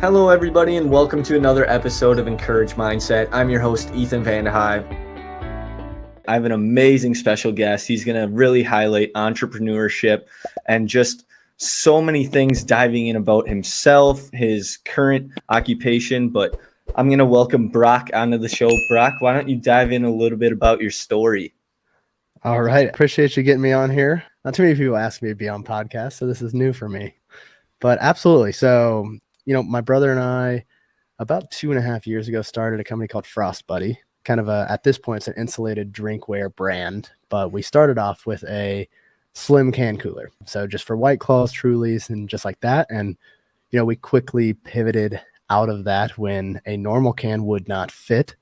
Hello, everybody, and welcome to another episode of Encourage Mindset. I'm your host, Ethan Vandehyve. I have an amazing special guest. He's going to really highlight entrepreneurship and just so many things, diving in about himself, his current occupation. But I'm going to welcome Brock onto the show. Brock, why don't you dive in a little bit about your story? All right. Appreciate you getting me on here. Not too many people ask me to be on podcasts, so this is new for me. But absolutely. So, my brother and I, about 2.5 years ago, started a company called Frost Buddy. Kind of at this point, it's an insulated drinkware brand, but we started off with a slim can cooler. So just for White Claws, Trulies, and just like that. And, we quickly pivoted out of that when a normal can would not fit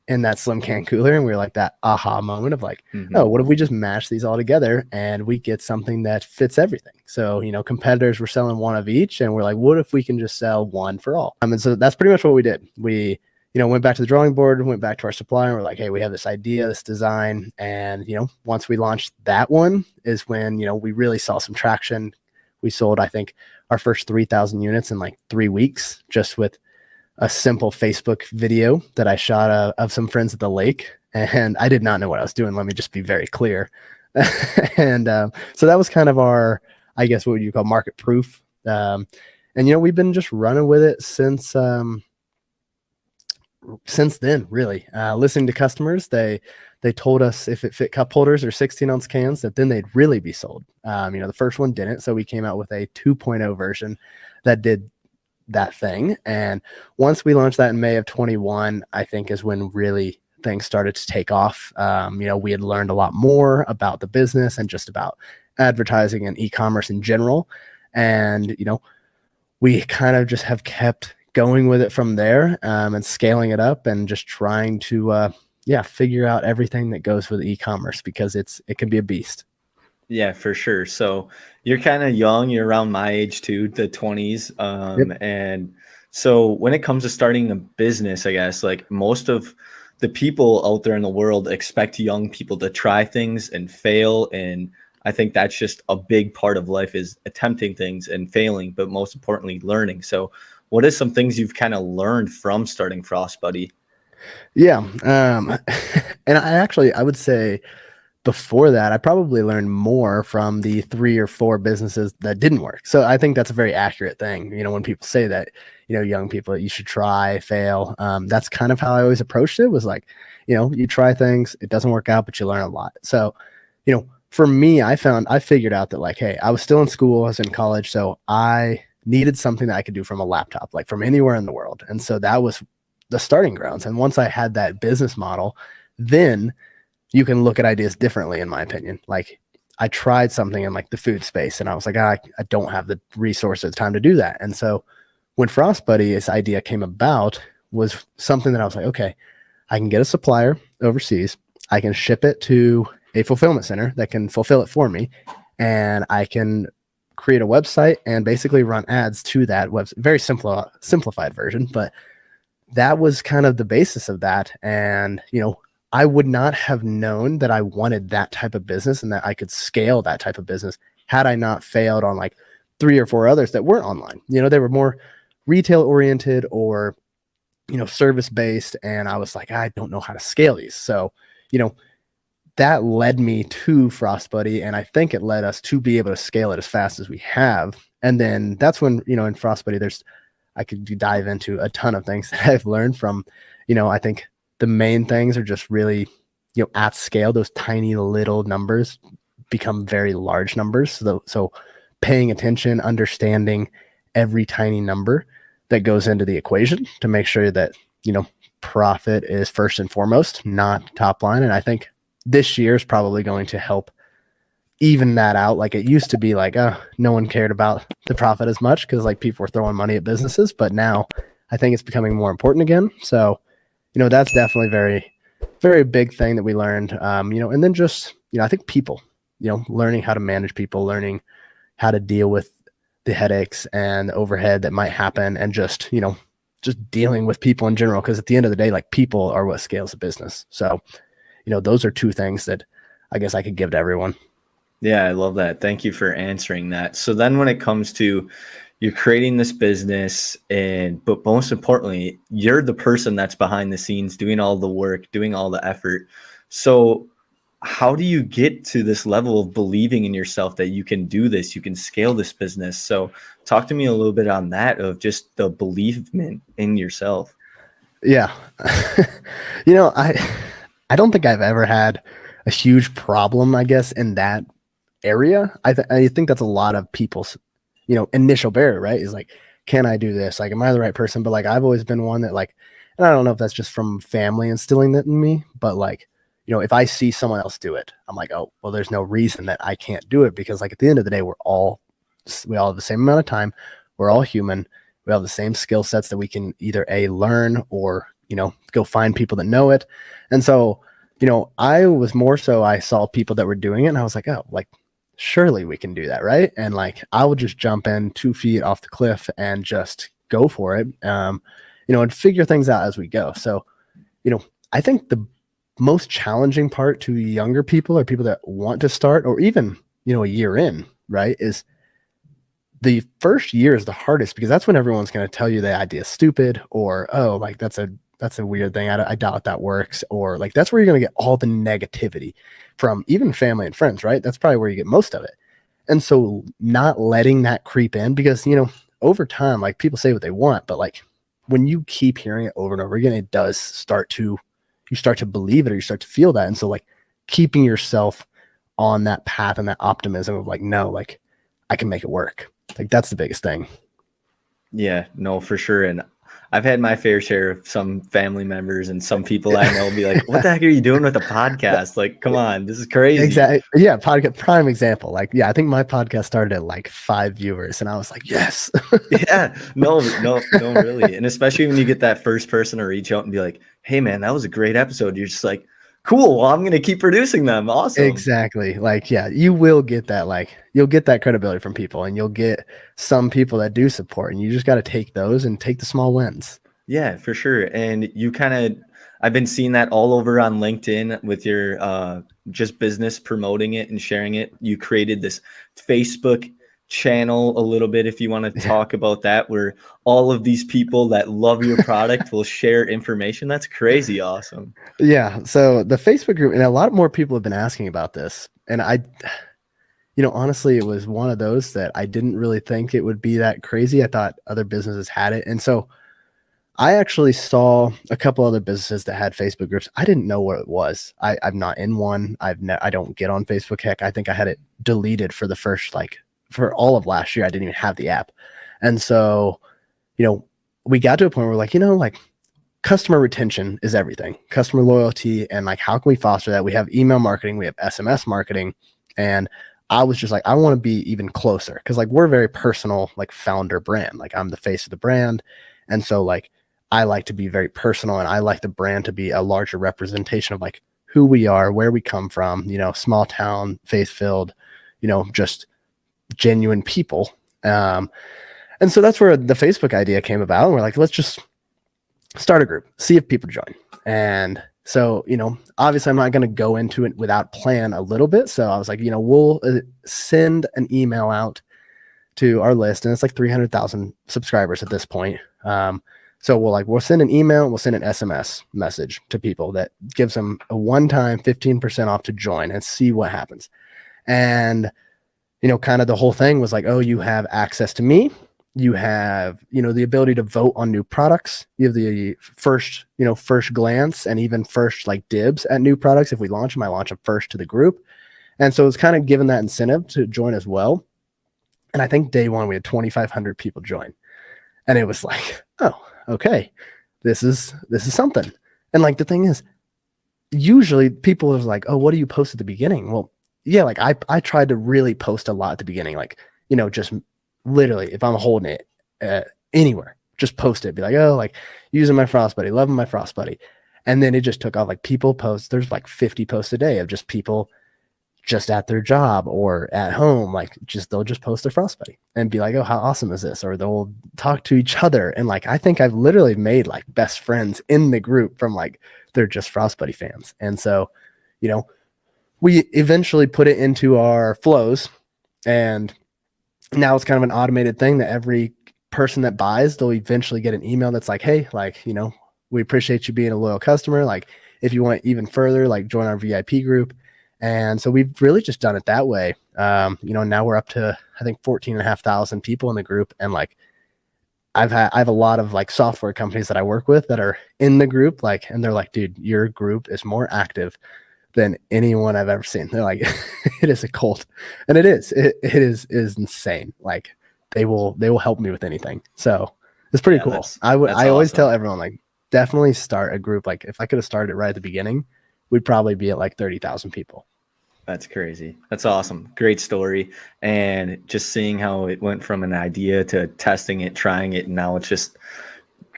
in that slim can cooler. And we were like that aha moment of like, oh, what if we just mash these all together and we get something that fits everything? So, competitors were selling one of each, and we're like, what if we can just sell one for all? And so that's pretty much what we did. We, went back to the drawing board, went back to our supplier, and we're like, hey, we have this idea, this design. And, once we launched that one is when, we really saw some traction. We sold, I think, our first 3,000 units in like 3 weeks, just with a simple Facebook video that I shot of some friends at the lake. And I did not know what I was doing. Let me just be very clear. And so that was kind of our, I guess, what would you call market proof. And, we've been just running with it since then, really. Listening to customers, they told us if it fit cup holders or 16-ounce cans, that then they'd really be sold. The first one didn't. So we came out with a 2.0 version that did that thing. And once we launched that in May of 21, I think is when really things started to take off. We had learned a lot more about the business and just about advertising and e-commerce in general. And, we kind of just have kept going with it from there, and scaling it up and just trying to, figure out everything that goes with e-commerce, because it can be a beast. Yeah, for sure. So you're kind of young, you're around my age too, the 20s. Yep. And so when it comes to starting a business, I guess like most of the people out there in the world expect young people to try things and fail. And I think that's just a big part of life, is attempting things and failing, but most importantly, learning. So what are some things you've kind of learned from starting Frost Buddy? Yeah. And I would say, before that, I probably learned more from the 3 or 4 businesses that didn't work. So I think that's a very accurate thing. When people say that, young people, you should try, fail. That's kind of how I always approached it, was like, you try things, it doesn't work out, but you learn a lot. So, for me, I figured out that like, hey, I was still in school, I was in college. So I needed something that I could do from a laptop, like from anywhere in the world. And so that was the starting grounds. And once I had that business model, then you can look at ideas differently, in my opinion. Like, I tried something in like the food space, and I was like, I don't have the resources, time to do that. And so when Frost Buddy, this idea came about, was something that I was like, okay, I can get a supplier overseas. I can ship it to a fulfillment center that can fulfill it for me. And I can create a website and basically run ads to that website. Very simplified version, but that was kind of the basis of that. And, I would not have known that I wanted that type of business and that I could scale that type of business had I not failed on like 3 or 4 others that weren't online. They were more retail oriented or, service based. And I was like, I don't know how to scale these. So, that led me to Frost Buddy. And I think it led us to be able to scale it as fast as we have. And then that's when, in Frost Buddy, I could dive into a ton of things that I've learned from, I think the main things are just really, at scale, those tiny little numbers become very large numbers. So paying attention, understanding every tiny number that goes into the equation to make sure that, profit is first and foremost, not top line. And I think this year is probably going to help even that out. Like, it used to be like, no one cared about the profit as much because like people were throwing money at businesses, but now I think it's becoming more important again. So, that's definitely very, very big thing that we learned. And then just, I think people, learning how to manage people, learning how to deal with the headaches and the overhead that might happen, and just, just dealing with people in general. Because at the end of the day, like, people are what scales a business. So, those are 2 things that I guess I could give to everyone. Yeah, I love that. Thank you for answering that. So then when it comes to you're creating this business, but most importantly, you're the person that's behind the scenes doing all the work, doing all the effort. So how do you get to this level of believing in yourself that you can do this, you can scale this business? So talk to me a little bit on that, of just the belief in yourself. Yeah. I don't think I've ever had a huge problem, I guess, in that area. I think that's a lot of people's, initial barrier, right? Is like, can I do this? Like, am I the right person? But like, I've always been one that like, and I don't know if that's just from family instilling that in me, but like, if I see someone else do it, I'm like, oh, well, there's no reason that I can't do it, because like at the end of the day, we all have the same amount of time. We're all human. We have the same skill sets that we can either learn or, go find people that know it. And so, I was more so, I saw people that were doing it and I was like, oh, like, surely we can do that. Right. And like, I would just jump in 2 feet off the cliff and just go for it. And figure things out as we go. So, I think the most challenging part to younger people, or people that want to start, or even, a year in, right, is the first year is the hardest, because that's when everyone's going to tell you the idea is stupid, or, oh, like that's a weird thing. I doubt that works. Or like, that's where you're going to get all the negativity from even family and friends, right? That's probably where you get most of it. And so not letting that creep in, because, over time, like, people say what they want, but like when you keep hearing it over and over again, it does you start to believe it, or you start to feel that. And so like keeping yourself on that path and that optimism of like, no, like I can make it work. Like, that's the biggest thing. Yeah, no, for sure. And I've had my fair share of some family members and some people I know be like, what the heck are you doing with a podcast? Like, come on, this is crazy. Exactly. Yeah. Podcast, prime example. Like, yeah, I think my podcast started at like 5 viewers and I was like, yes. Yeah, no, really. And especially when you get that first person to reach out and be like, hey man, that was a great episode. You're just like, cool, well, I'm going to keep producing them. Awesome. Exactly. Like, yeah, you will get that, like, you'll get that credibility from people, and you'll get some people that do support, and you just got to take those and take the small wins. Yeah, for sure. And I've been seeing that all over on LinkedIn with your just business, promoting it and sharing it. You created this Facebook channel a little bit, if you want to talk about that, where all of these people that love your product will share information. That's crazy awesome. Yeah. So the Facebook group, and a lot more people have been asking about this. And honestly, it was one of those that I didn't really think it would be that crazy. I thought other businesses had it. And so I actually saw a couple other businesses that had Facebook groups. I didn't know what it was. I'm not in one. I don't get on Facebook. Heck, I think I had it deleted for the first, like, for all of last year. I didn't even have the app. And so, we got to a point where like, like, customer retention is everything. Customer loyalty, and like, how can we foster that? We have email marketing, we have SMS marketing. And I was just like, I want to be even closer, because like, we're a very personal, like, founder brand. Like, I'm the face of the brand. And so like, I like to be very personal, and I like the brand to be a larger representation of like who we are, where we come from, small town, faith-filled, just genuine people. And so that's where the Facebook idea came about. And we're like, let's just start a group, see if people join. And so, obviously I'm not going to go into it without plan a little bit. So I was like, we'll send an email out to our list, and it's like 300,000 subscribers at this point. So we'll send an email, we'll send an SMS message to people that gives them a one-time 15% off to join, and see what happens. And, kind of the whole thing was like, oh, you have access to me. You have, the ability to vote on new products. You have the first glance, and even first like dibs at new products. If we launch them, I launch them first to the group. And so it's kind of given that incentive to join as well. And I think day one, we had 2,500 people join. And it was like, oh, okay, this is something. And like, the thing is, usually people are like, oh, what do you post at the beginning? Well, yeah, like I tried to really post a lot at the beginning, like, just literally, if I'm holding it anywhere, just post it, be like, oh, like, using my Frost Buddy, loving my Frost Buddy. And then it just took off. Like, people post, there's like 50 posts a day of just people just at their job or at home, like, they'll just post their Frost Buddy and be like, oh, how awesome is this? Or they'll talk to each other. And like, I think I've literally made like best friends in the group from like, they're just Frost Buddy fans. And so, we eventually put it into our flows, and now it's kind of an automated thing that every person that buys, they'll eventually get an email that's like, hey, like, you know, we appreciate you being a loyal customer. Like, if you want even further, like, join our VIP group. And so we've really just done it that way. You know, now we're up to, I think, 14,500 people in the group. And like, I have a lot of like software companies that I work with that are in the group, like, and they're like, dude, your group is more active than anyone I've ever seen. They're like, it is a cult. And it is insane. Like, they will help me with anything. So it's pretty cool. That's I always awesome. tell everyone, like, definitely start a group. Like, if I could have started right at the beginning, we'd probably be at like 30,000 people. That's crazy. That's awesome. Great story. And just seeing how it went from an idea to testing it, trying it, and now it's just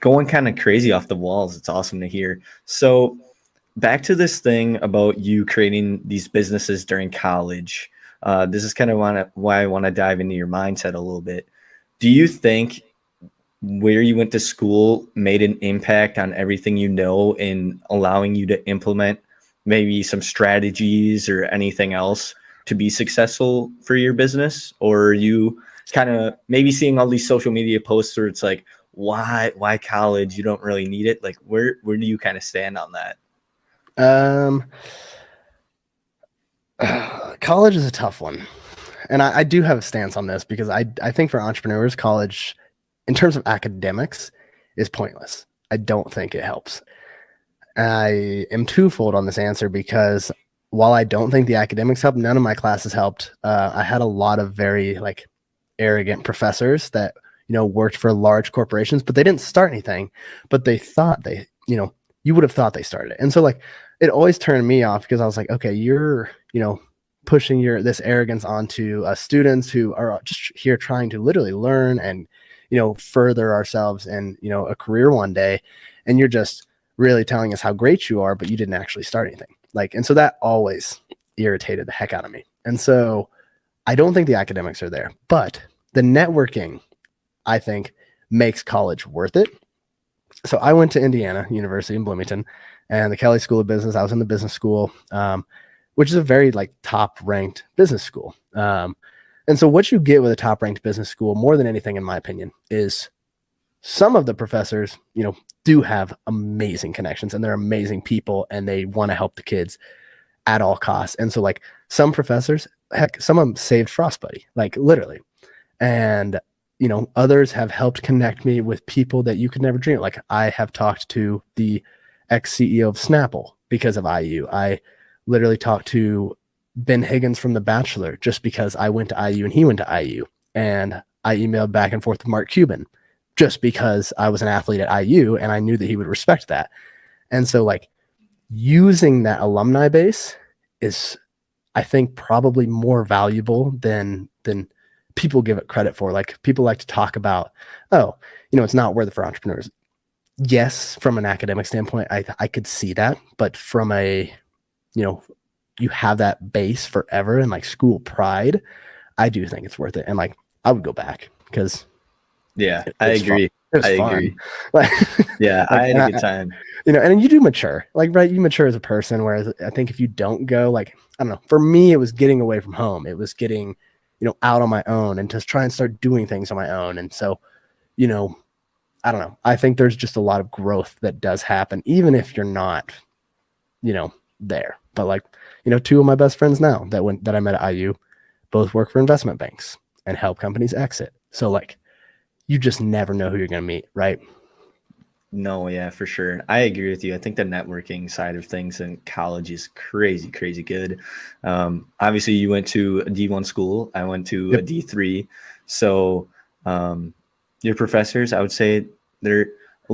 going kind of crazy off the walls. It's awesome to hear. So back to this thing about you creating these businesses during college. This is kind of why I want to dive into your mindset a little bit. Do you think where you went to school made an impact on everything you know in allowing you to implement maybe some strategies or anything else to be successful for your business? Or are you kind of maybe seeing all these social media posts where it's like, why college? You don't really need it. Like, where do you kind of stand on that? College is a tough one. And I do have a stance on this because I think for entrepreneurs, college, in terms of academics, is pointless. I don't think it helps. I am twofold on this answer because while I don't think the academics helped, none of my classes helped. I had a lot of very like arrogant professors that, you know, worked for large corporations, but they didn't start anything, but they thought they, you know, you would have thought they started it. And so like, it always turned me off because I was like, okay, you're, you know, pushing this arrogance onto students who are just here trying to literally learn and, you know, further ourselves in, you know, a career one day. And you're just really telling us how great you are, but you didn't actually start anything. Like, and so that always irritated the heck out of me. And so I don't think the academics are there, but the networking, I think, makes college worth it. So I went to Indiana University in Bloomington and the Kelley School of Business. I was in the business school, which is a very like top ranked business school. And so what you get with a top ranked business school, more than anything, in my opinion, is some of the professors, you know, do have amazing connections and they're amazing people and they want to help the kids at all costs. And so like some professors, heck, some of them saved Frostbuddy, like literally. And, you know, others have helped connect me with people that you could never dream. Like I have talked to the ex-CEO of Snapple because of IU. I literally talked to Ben Higgins from The Bachelor just because I went to IU and he went to IU. And I emailed back and forth with Mark Cuban just because I was an athlete at IU and I knew that he would respect that. And so like using that alumni base is, I think, probably more valuable than people give it credit for. Like people like to talk about, oh, you know, it's not worth it for entrepreneurs. Yes, from an academic standpoint, I could see that, but from a, you know, you have that base forever and like school pride, I do think it's worth it. And like I would go back because yeah, I agree. I agree. Like, yeah, like, I had a good time. You know, and you do mature, like, right? You mature as a person. Whereas I think if you don't go, like, I don't know, for me, it was getting away from home. It was getting, you know, out on my own and just try and start doing things on my own. And so, you know, I don't know. I think there's just a lot of growth that does happen, even if you're not, you know, there. But like, you know, two of my best friends now that I met at IU both work for investment banks and help companies exit. So like, you just never know who you're going to meet, right? No, yeah, for sure. I agree with you. I think the networking side of things in college is crazy, crazy good. Obviously, you went to a D1 school. I went to a D3. So your professors, I would say they're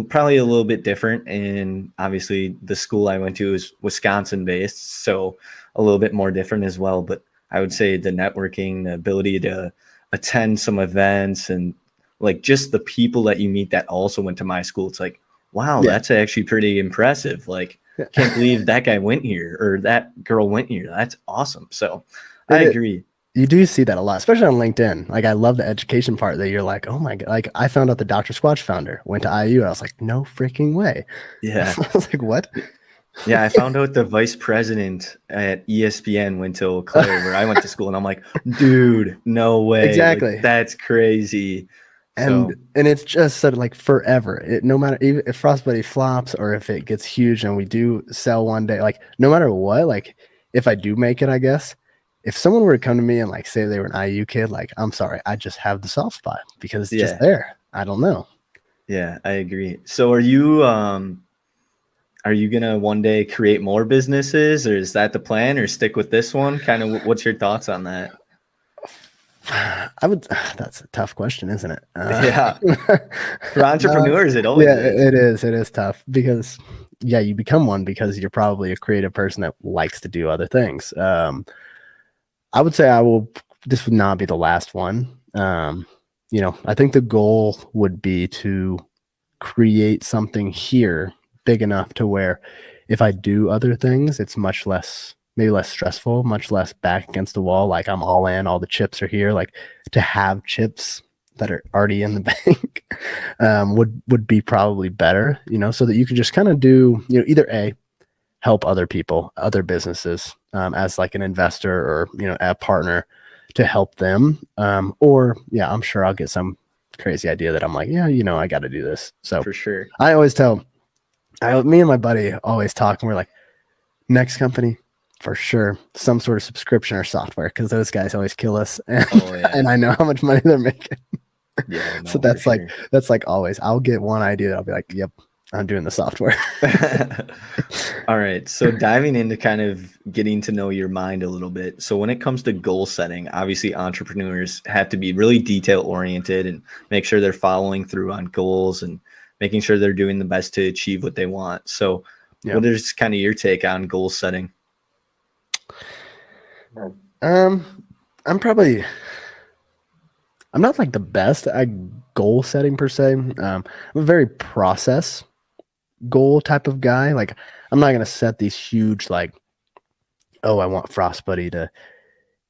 probably a little bit different. And obviously, the school I went to is Wisconsin-based, so a little bit more different as well. But I would say the networking, the ability to attend some events and like just the people that you meet that also went to my school. It's like, wow, that's actually pretty impressive. Like, can't believe that guy went here or that girl went here. That's awesome. So I agree. You do see that a lot, especially on LinkedIn. Like, I love the education part that you're like, oh my God. Like, I found out the Dr. Squatch founder went to IU. And I was like, no freaking way. Yeah. I was like, what? Yeah, I found out the vice president at ESPN went to Eau Claire, where I went to school, and I'm like, dude, no way. Exactly. Like, that's crazy. So And it's just sort of like forever. It no matter even if Frostbuddy flops or if it gets huge and we do sell one day, like no matter what, like if I do make it, I guess if someone were to come to me and like say they were an IU kid, like I'm sorry, I just have the soft spot because it's just yeah, there. I don't know. yeah, I agree. So are you gonna one day create more businesses, or is that the plan, or stick with this one? Kind of, what's your thoughts on that? I would. That's a tough question, isn't it? Yeah, for Uh, entrepreneurs, it always yeah, is. it is. It is tough because, yeah, you become one because you're probably a creative person that likes to do other things. I would say I will. This would not be the last one. I think the goal would be to create something here big enough to where if I do other things, it's much less, maybe less stressful, much less back against the wall. Like I'm all in, all the chips are here. Like to have chips that are already in the bank would be probably better, so that you can just kind of do, either help other people, other businesses as like an investor or, a partner to help them. Or yeah, I'm sure I'll get some crazy idea that I'm like, yeah, I got to do this. So For sure. I always me and my buddy always talk and we're like, next company for sure, some sort of subscription or software because those guys always kill us. And, Oh yeah. and I know how much money they're making. Yeah, So no, for sure. that's like always, I'll get one idea that I'll be like, yep, I'm doing the software. All right. So diving into kind of getting to know your mind a little bit. So when it comes to goal setting, obviously entrepreneurs have to be really detail oriented and make sure they're following through on goals and making sure they're doing the best to achieve what they want. So Yeah. what is kind of your take on goal setting? I'm not like the best at goal setting per se. I'm a very process goal type of guy. Like I'm not gonna set these huge like, oh, I want Frostbuddy to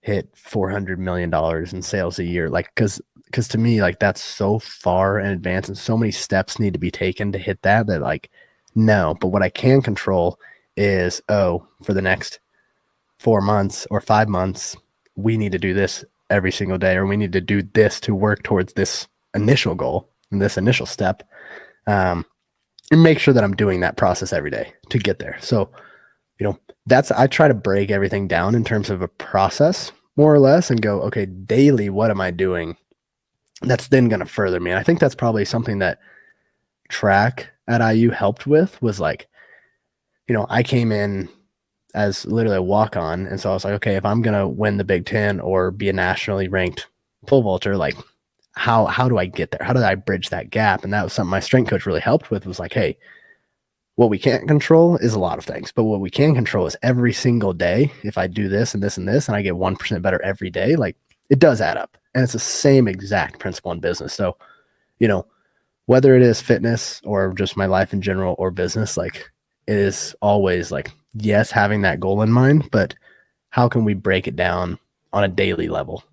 hit $400 million in sales a year. Like because to me, like that's so far in advance and so many steps need to be taken to hit that like no. But what I can control is, oh, for the next 4 months or 5 months, we need to do this every single day, or we need to do this to work towards this initial goal and this initial step. And make sure that I'm doing that process every day to get there. So, I try to break everything down in terms of a process more or less and go, okay, daily, what am I doing? That's then going to further me. And I think that's probably something that track at IU helped with was like, I came in as literally a walk-on. And so I was like, okay, if I'm going to win the Big Ten or be a nationally ranked pole vaulter, like how do I get there? How do I bridge that gap? And that was something my strength coach really helped with was like, hey, what we can't control is a lot of things, but what we can control is every single day. If I do this and this and this, and I get 1% better every day, like it does add up. And it's the same exact principle in business. So, whether it is fitness or just my life in general or business, like it is always like, yes, having that goal in mind, but how can we break it down on a daily level?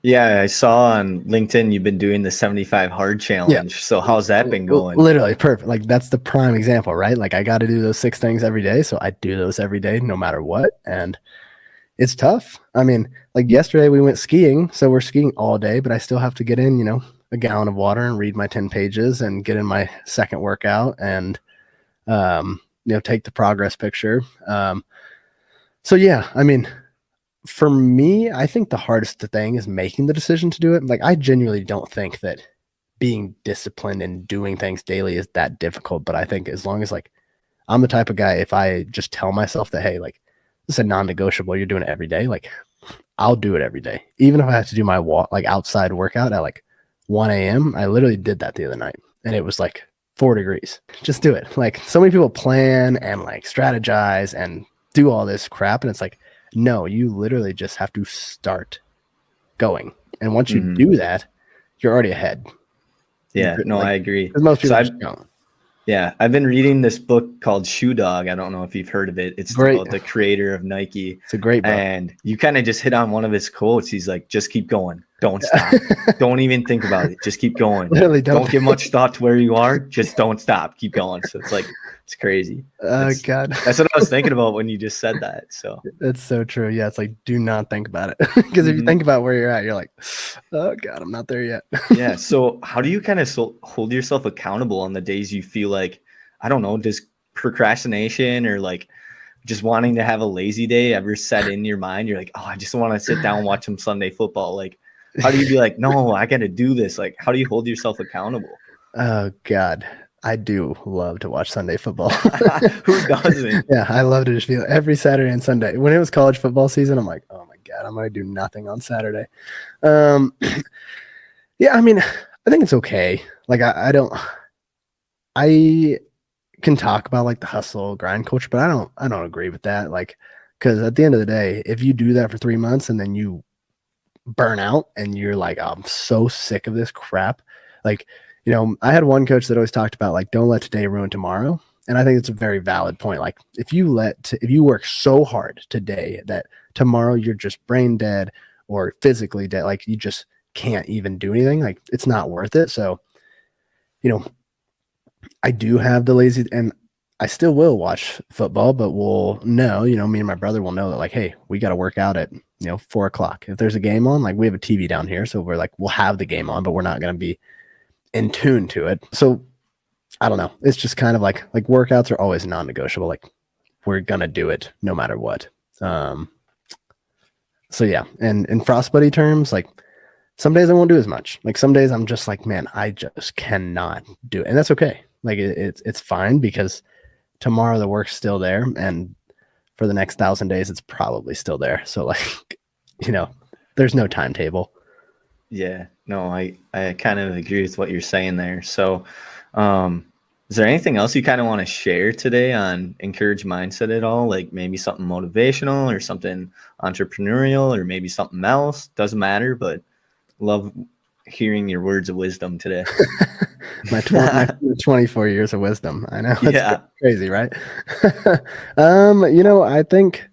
Yeah, I saw on LinkedIn you've been doing the 75 hard challenge. Yeah. So how's that been going? Literally perfect. Like that's the prime example, right? Like I got to do those 6 things every day. So I do those every day, no matter what. And it's tough. I mean, like yesterday we went skiing. So we're skiing all day, but I still have to get in, a gallon of water and read my 10 pages and get in my second workout and, take the progress picture. So yeah, I mean, for me, I think the hardest thing is making the decision to do it. Like I genuinely don't think that being disciplined and doing things daily is that difficult. But I think as long as like I'm the type of guy, if I just tell myself that, hey, like this is a non-negotiable, you're doing it every day, like I'll do it every day. Even if I have to do my walk, like outside workout at like 1 a.m. I literally did that the other night and it was like 4 degrees. Just do it. Like so many people plan and like strategize and do all this crap. And it's like, no, you literally just have to start going. And once you do that, you're already ahead. Yeah, no, I agree. Most people Yeah, I've been reading this book called Shoe Dog. I don't know if you've heard of it. It's about the creator of Nike. It's a great book. And you kind of just hit on one of his quotes. He's like, just keep going. don't stop. Don't even think about it. Just keep going. Literally Don't give much thought to where you are. Just don't stop. Keep going. So it's like, it's crazy. God. That's what I was thinking about when you just said that. So That's so true. Yeah, it's like, do not think about it. Because if you think about where you're at, you're like, oh God, I'm not there yet. yeah. So how do you kind of hold yourself accountable on the days you feel like, I don't know, just procrastination or like just wanting to have a lazy day ever set in your mind? You're like, oh, I just want to sit down and watch some Sunday football. Like, how do you be like, no, I got to do this? Like, how do you hold yourself accountable? Oh God. I do love to watch Sunday football. Who doesn't? Yeah, I love to just feel every Saturday and Sunday. When it was college football season, I'm like, oh my God, I'm gonna do nothing on Saturday. Yeah, I mean, I think it's okay. Like I can talk about like the hustle grind culture, but I don't agree with that. Like, because at the end of the day, if you do that for 3 months and then you burn out and you're like, oh, I'm so sick of this crap. Like, I had one coach that always talked about like, don't let today ruin tomorrow. And I think it's a very valid point. Like if you work so hard today that tomorrow you're just brain dead or physically dead, like you just can't even do anything, like it's not worth it. So, I do have the lazy, and I still will watch football, but we'll know, me and my brother will know that like, hey, we got to work out at, 4 o'clock. If there's a game on, like we have a TV down here. So we're like, we'll have the game on, but we're not going to be in tune to it. So I don't know. It's just kind of like workouts are always non-negotiable. Like we're going to do it no matter what. So yeah. And in frostbuddy terms, like some days I won't do as much. Like some days I'm just like, man, I just cannot do it. And that's okay. Like it's fine because tomorrow the work's still there. And for the next 1,000 days, it's probably still there. So like, there's no timetable. Yeah, no, I kind of agree with what you're saying there. So, is there anything else you kind of want to share today on Encourage Mindset at all? Like maybe something motivational or something entrepreneurial or maybe something else? Doesn't matter, but love hearing your words of wisdom today. my 24 years of wisdom. I know. Yeah. Crazy, right? I think,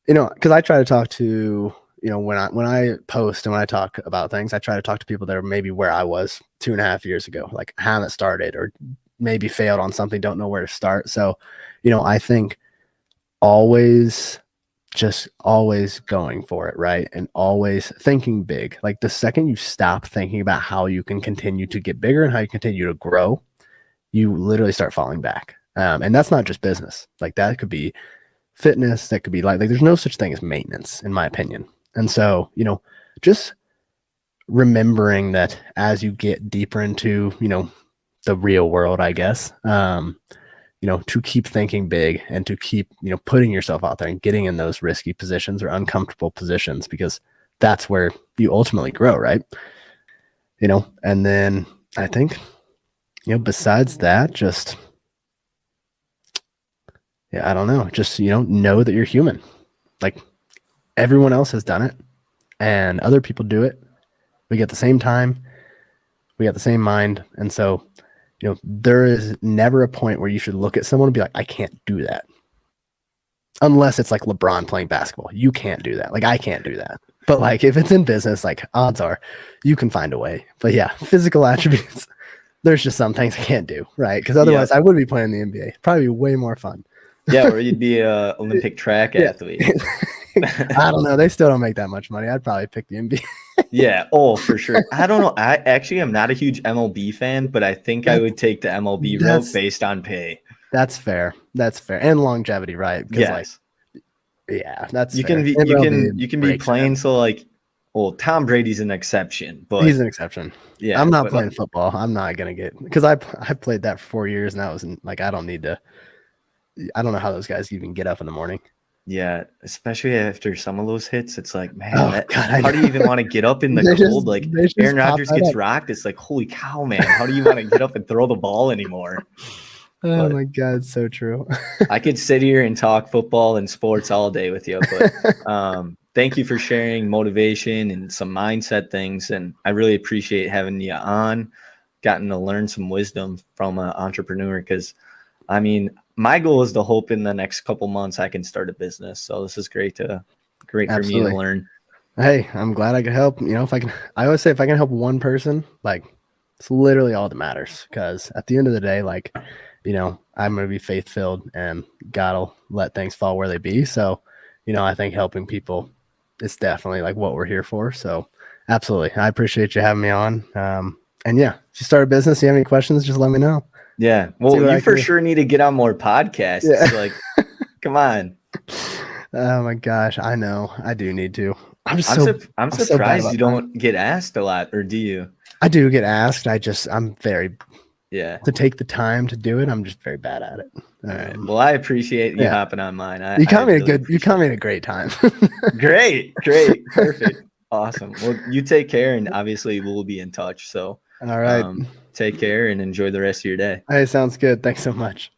because I try to talk to, when I post and when I talk about things, I try to talk to people that are maybe where I was 2.5 years ago, like haven't started or maybe failed on something, don't know where to start. So, I think always going for it, right? And always thinking big. Like the second you stop thinking about how you can continue to get bigger and how you continue to grow, you literally start falling back. And that's not just business. Like that could be fitness, that could be like there's no such thing as maintenance, in my opinion. And so, just remembering that as you get deeper into, the real world, I guess, to keep thinking big and to keep, putting yourself out there and getting in those risky positions or uncomfortable positions, because that's where you ultimately grow, right? And then I think, besides that, just, yeah, I don't know, just, know that you're human. Like everyone else has done it and other people do it. We get the same time, we got the same mind. And so, there is never a point where you should look at someone and be like, I can't do that. Unless it's like LeBron playing basketball. You can't do that. Like I can't do that. But like if it's in business, like odds are you can find a way. But yeah, physical attributes, there's just some things I can't do, right? Because otherwise I would be playing in the NBA. Probably way more fun. Yeah, or you'd be a Olympic track athlete. I don't know. They still don't make that much money. I'd probably pick the NBA. Yeah. Oh, for sure. I don't know. I actually am not a huge MLB fan, but I think I would take the MLB route based on pay. That's fair. And longevity, right? Yes. Yeah, that's you fair. You can be playing. So like, well, Tom Brady's an exception, but he's an exception. Yeah, I'm not playing football. I'm not gonna get, because I played that for 4 years and that was like, I don't need to. I don't know how those guys even get up in the morning. Yeah, especially after some of those hits, it's like, man, how do you even want to get up in the cold? Like Aaron Rodgers gets rocked. It's like, holy cow, man, how do you want to get up and throw the ball anymore? Oh my God, it's so true. I could sit here and talk football and sports all day with you, but thank you for sharing motivation and some mindset things. And I really appreciate having you on, gotten to learn some wisdom from an entrepreneur, because I mean, my goal is to hope in the next couple months I can start a business. So this is great for me to learn. Hey, I'm glad I could help. If I can, I always say if I can help one person, like it's literally all that matters. Because at the end of the day, like, I'm going to be faith filled and God will let things fall where they be. So, I think helping people is definitely like what we're here for. So, absolutely. I appreciate you having me on. And yeah, if you start a business, you have any questions, just let me know. Yeah. See Well, what you I can for do. sure need to get on more podcasts. Yeah. Like, come on. Oh my gosh. I know. I do need to. I'm I'm I'm so bad surprised about you time. don't get asked a lot, or do you? I do get asked. I'm very Yeah. to take the time to do it. I'm just very bad at it. All right. Well, I appreciate you Yeah, hopping on mine. I really you caught appreciate me it. at a great time. Great. Great. Perfect. Awesome. Well, you take care, and obviously we'll be in touch. So All right. take care and enjoy the rest of your day. Hey, sounds good. Thanks so much.